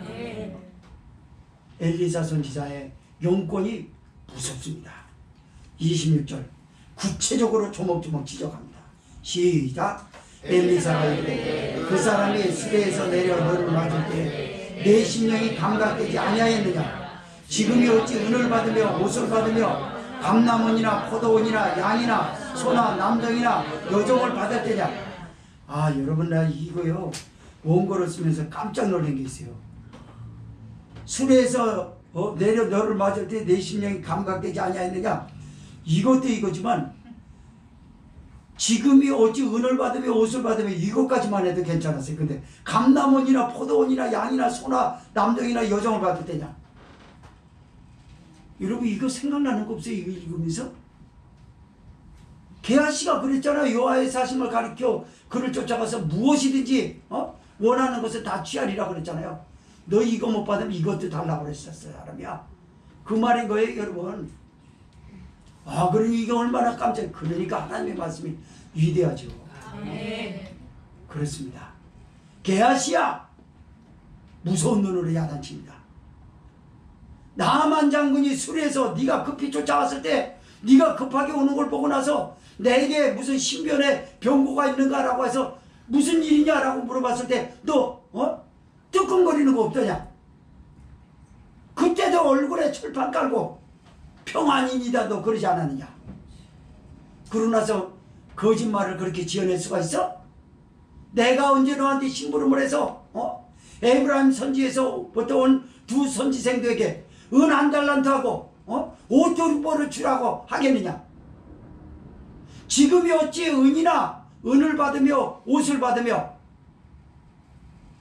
Speaker 1: 엘리사 선지자의 용건이 무섭습니다. 26절 구체적으로 조목조목 지적합니다. 시작. 엘리사가 이르되 그 사람이 수레에서 내려 너를 맞을 때 내 심령이 감각되지 아니하였느냐? 지금이 어찌 은을 받으며 옷을 받으며 감남원이나 포도원이나 양이나 소나 남정이나 여종을 받을 때냐? 아, 여러분, 나 이거요 원고를 쓰면서 깜짝 놀란 게 있어요. 수레에서 내려 너를 맞을 때 내 심령이 감각되지 아니하였느냐? 이것도 이거지만 지금이 어찌 은을 받으며 옷을 받으며 이것까지만 해도 괜찮았어요. 근데 감남원이나 포도원이나 양이나 소나 남정이나 여종을 받을 때냐? 여러분, 이거 생각나는 거 없어요? 이거 읽으면서? 게하시가 그랬잖아요. 여호와의 사심을 가리켜 그를 쫓아가서 무엇이든지 원하는 것을 다 취하리라고 그랬잖아요. 너 이거 못 받으면 이것도 달라고 그랬었어요, 사람이야. 그 말인 거예요, 여러분. 아, 그러니 이게 얼마나 깜짝. 그러니까 하나님의 말씀이 위대하죠. 그렇습니다. 게하시야, 무서운 눈으로 야단칩니다. 나만 장군이 수레에서 네가 급히 쫓아왔을 때 네가 급하게 오는 걸 보고 나서 내게 무슨 신변에 병고가 있는가라고 해서 무슨 일이냐라고 물어봤을 때 너 뜨끔거리는 거 없더냐? 그때도 얼굴에 철판 깔고 평안입니다 너 그러지 않았느냐? 그러고 나서 거짓말을 그렇게 지어낼 수가 있어? 내가 언제 너한테 심부름을 해서 에브라임 선지에서부터 온 두 선지생들에게 은 1달란트 하고 오토리보를 주라고 하겠느냐? 지금이 어찌 은을 받으며 옷을 받으며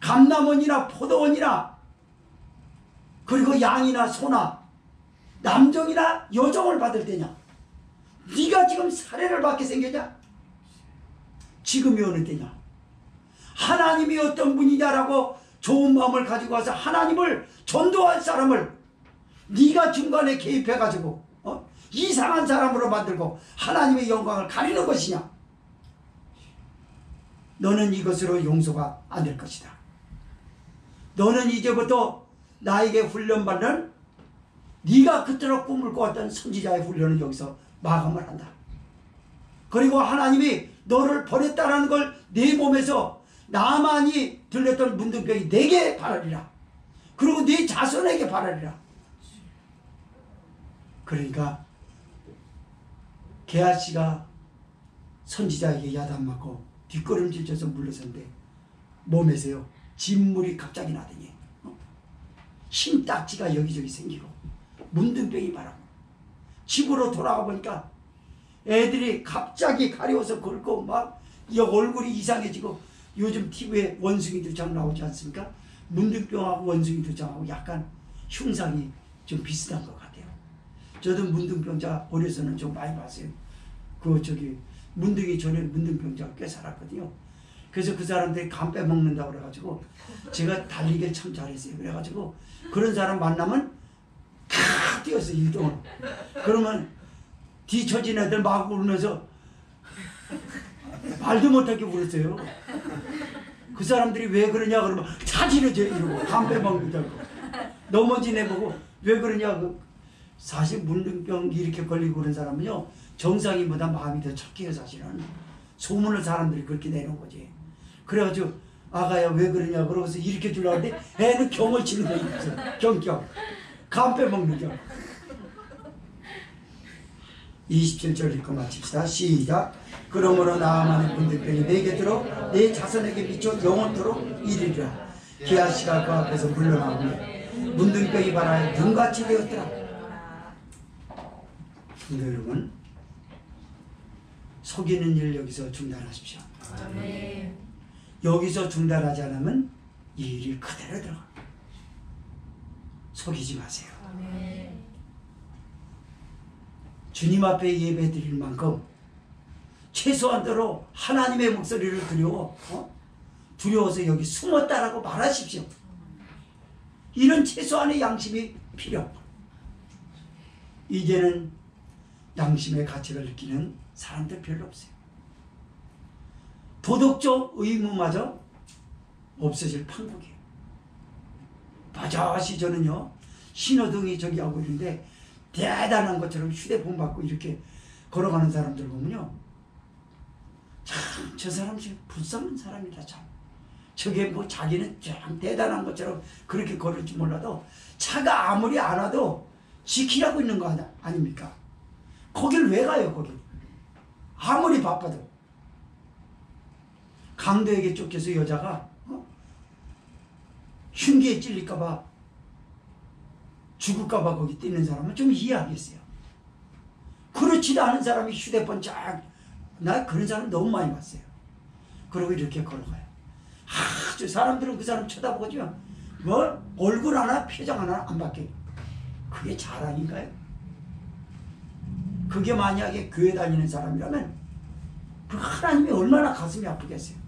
Speaker 1: 감남원이나 포도원이나 그리고 양이나 소나 남정이나 여정을 받을 때냐? 네가 지금 살해를 받게 생겼냐? 지금이 어느 때냐? 하나님이 어떤 분이냐라고 좋은 마음을 가지고 와서 하나님을 전도할 사람을 네가 중간에 개입해가지고 이상한 사람으로 만들고 하나님의 영광을 가리는 것이냐? 너는 이것으로 용서가 안 될 것이다. 너는 이제부터 나에게 훈련받는 네가 그토록 꿈을 꿔왔던 선지자의 훈련을 여기서 마감을 한다. 그리고 하나님이 너를 버렸다는 걸 내 몸에서 나만이 들렸던 문둥병이 내게 바라리라. 그리고 네 자손에게 바라리라. 그러니까 게하시가 선지자에게 야단맞고 뒷걸음질 쳐서 물러섰는데 몸에서요 진물이 갑자기 나더니 흰딱지가 여기저기 생기고 문둥병이 바라고 집으로 돌아가 보니까 애들이 갑자기 가려워서 긁고 막 얼굴이 이상해지고 요즘 TV에 원숭이 두창 나오지 않습니까? 문둥병하고 원숭이 두창하고 약간 흉상이 좀 비슷한 것 같아요. 저도 문둥병자 어려서는 좀 많이 봤어요. 문둥이 전에 문둥병자가 꽤 살았거든요. 그래서 그 사람들이 간 빼먹는다고 그래가지고 제가 달리기를 참 잘했어요. 그래가지고 그런 사람 만나면 다 뛰었어요. 1등을. 그러면 뒤처진 애들 막 울면서 말도 못하게 울었어요. 그 사람들이 왜 그러냐 그러면 자지러져 이러고 간 빼먹는다고. 넘어진 애 보고 왜 그러냐. 사실 문둥병 이렇게 걸리고 그런 사람은요, 정상인보다 마음이 더 착해요. 사실은 소문을 사람들이 그렇게 내는 거지. 그래가지고 아가야 왜 그러냐 그러고서 이렇게 주려고 하는데 애는 경을 치는 거 있어. 경경 간 빼먹는 경. 27절 읽고 마칩시다. 시작. 그러므로 나아만의 문둥병이 내게 들어 내 자손에게 미쳐 영원토록 이르리라. 게하시가 그 앞에서 물러나오며 문둥병이 바라에 등같이 되었더라. 성도 여러분, 속이는 일 여기서 중단하십시오. 아멘. 여기서 중단하지 않으면 이 일이 그대로 들어갑니다. 속이지 마세요. 아멘. 주님 앞에 예배 드릴 만큼 최소한대로 하나님의 목소리를 두려워서 여기 숨었다라고 말하십시오. 이런 최소한의 양심이 필요합니다. 이제는 양심의 가치를 느끼는 사람들 별로 없어요. 도덕적 의무마저 없어질 판국이에요. 버젓이 저는요, 신호등이 저기 하고 있는데 대단한 것처럼 휴대폰 받고 이렇게 걸어가는 사람들 보면요, 참 저 사람 지금 불쌍한 사람이다. 참 저게 뭐 자기는 참 대단한 것처럼 그렇게 걸을지 몰라도 차가 아무리 안 와도 지키라고 있는 거 아닙니까? 거길 왜 가요? 거길 아무리 바빠도. 강도에게 쫓겨서 여자가 흉기에 찔릴까봐 죽을까봐 거기 뛰는 사람은 좀 이해하겠어요. 그렇지도 않은 사람이 휴대폰 나 그런 사람 너무 많이 봤어요. 그러고 이렇게 걸어가요. 저 사람들은 그 사람 쳐다보지만 뭐 얼굴 하나 표정 하나 안 바뀌어요. 그게 자랑인가요? 그게 만약에 교회 다니는 사람이라면 그 하나님이 얼마나 가슴이 아프겠어요.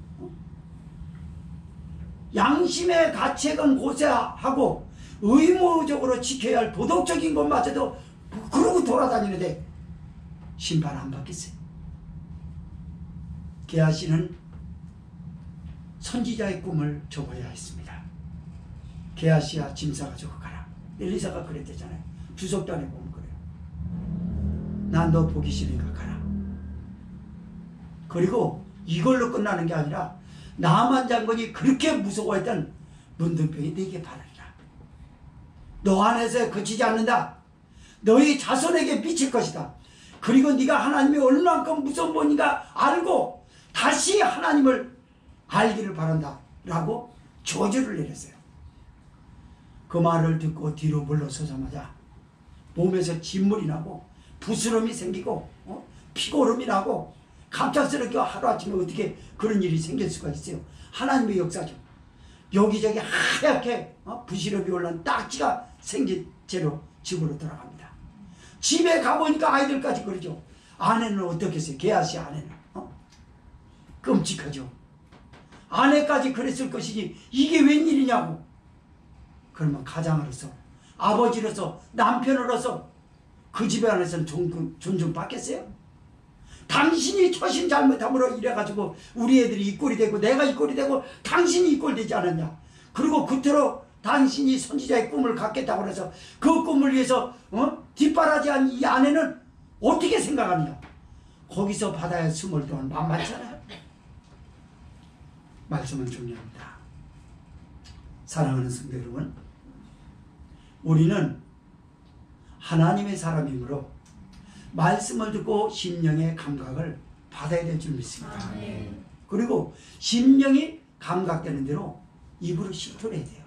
Speaker 1: 양심의 가책은 고세하고 의무적으로 지켜야 할 도덕적인 것마저도 그러고 돌아다니는데 심판 안 받겠어요. 게하시는 선지자의 꿈을 접어야 했습니다. 게하시야 짐 싸가지고 가라. 엘리사가 그랬대잖아요. 주석단에 보면 그래요. 난 너 보기 싫으니까 가라. 그리고 이걸로 끝나는 게 아니라 나만 장군이 그렇게 무서워했던 문둥병이 네게 바라리라. 너 안에서 그치지 않는다. 너희 자손에게 미칠 것이다. 그리고 네가 하나님이 얼만큼 무서운 분인가 알고 다시 하나님을 알기를 바란다 라고 저주를 내렸어요. 그 말을 듣고 뒤로 물러서자마자 몸에서 진물이 나고 부스럼이 생기고 피고름이 나고 갑작스럽게 하루아침에 어떻게 그런 일이 생길 수가 있어요. 하나님의 역사죠. 여기저기 하얗게 부시럽이 올라온 딱지가 생긴 채로 집으로 돌아갑니다. 집에 가보니까 아이들까지 그러죠. 아내는 어떻겠어요? 게하시 아내는 끔찍하죠. 아내까지 그랬을 것이지 이게 웬일이냐고. 그러면 가장으로서 아버지로서 남편으로서 그 집에 안에서는 존중받겠어요? 당신이 처신 잘못함으로 이래가지고 우리 애들이 이 꼴이 되고 내가 이 꼴이 되고 당신이 이 꼴 되지 않았냐. 그리고 그토록 당신이 선지자의 꿈을 갖겠다고 해서 그 꿈을 위해서 뒷바라지한 이 아내는 어떻게 생각하느냐. 거기서 받아야 할 스물 동안 만만찮아요. 말씀은 중요합니다. 사랑하는 성도 여러분, 우리는 하나님의 사람이므로 말씀을 듣고 심령의 감각을 받아야 될 줄 믿습니다. 그리고 심령이 감각되는 대로 입으로 실토해야 돼요.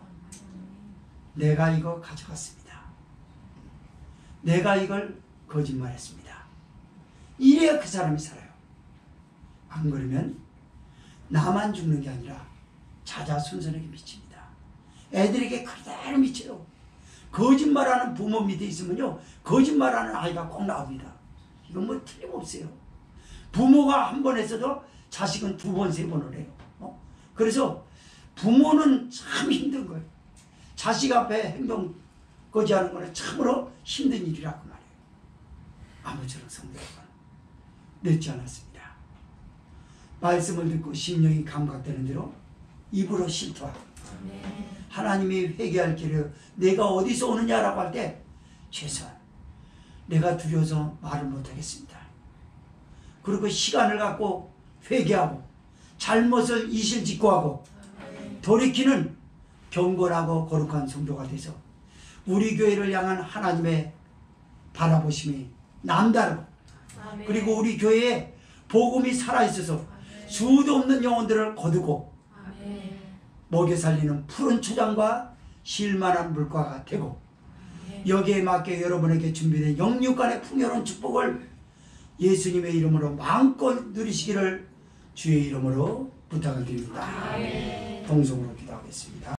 Speaker 1: 내가 이거 가져갔습니다. 내가 이걸 거짓말했습니다. 이래야 그 사람이 살아요. 안 그러면 나만 죽는 게 아니라 자자손손에게 미칩니다. 애들에게 그대로 미쳐요. 거짓말하는 부모 밑에 있으면요, 거짓말하는 아이가 꼭 나옵니다. 이건 뭐 틀림없어요. 부모가 한 번 했어도 자식은 두 번, 세 번을 해요. 그래서 부모는 참 힘든 거예요. 자식 앞에 행동 거지하는 거는 참으로 힘든 일이라고 말해요. 아무쪼록 성도 여러분, 늦지 않았습니다. 말씀을 듣고 심령이 감각되는 대로 입으로 실토하고 하나님이 회개할 길을 내가 어디서 오느냐라고 할 때 최소한 내가 두려워서 말을 못하겠습니다. 그리고 시간을 갖고 회개하고 잘못을 이실직고하고 돌이키는 경건하고 거룩한 성도가 돼서 우리 교회를 향한 하나님의 바라보심이 남다르고 그리고 우리 교회에 복음이 살아있어서 수도 없는 영혼들을 거두고 먹여 살리는 푸른 초장과 실만한 물가가 되고 여기에 맞게 여러분에게 준비된 영육간의 풍요로운 축복을 예수님의 이름으로 마음껏 누리시기를 주의 이름으로 부탁을 드립니다. 동성으로 기도하겠습니다.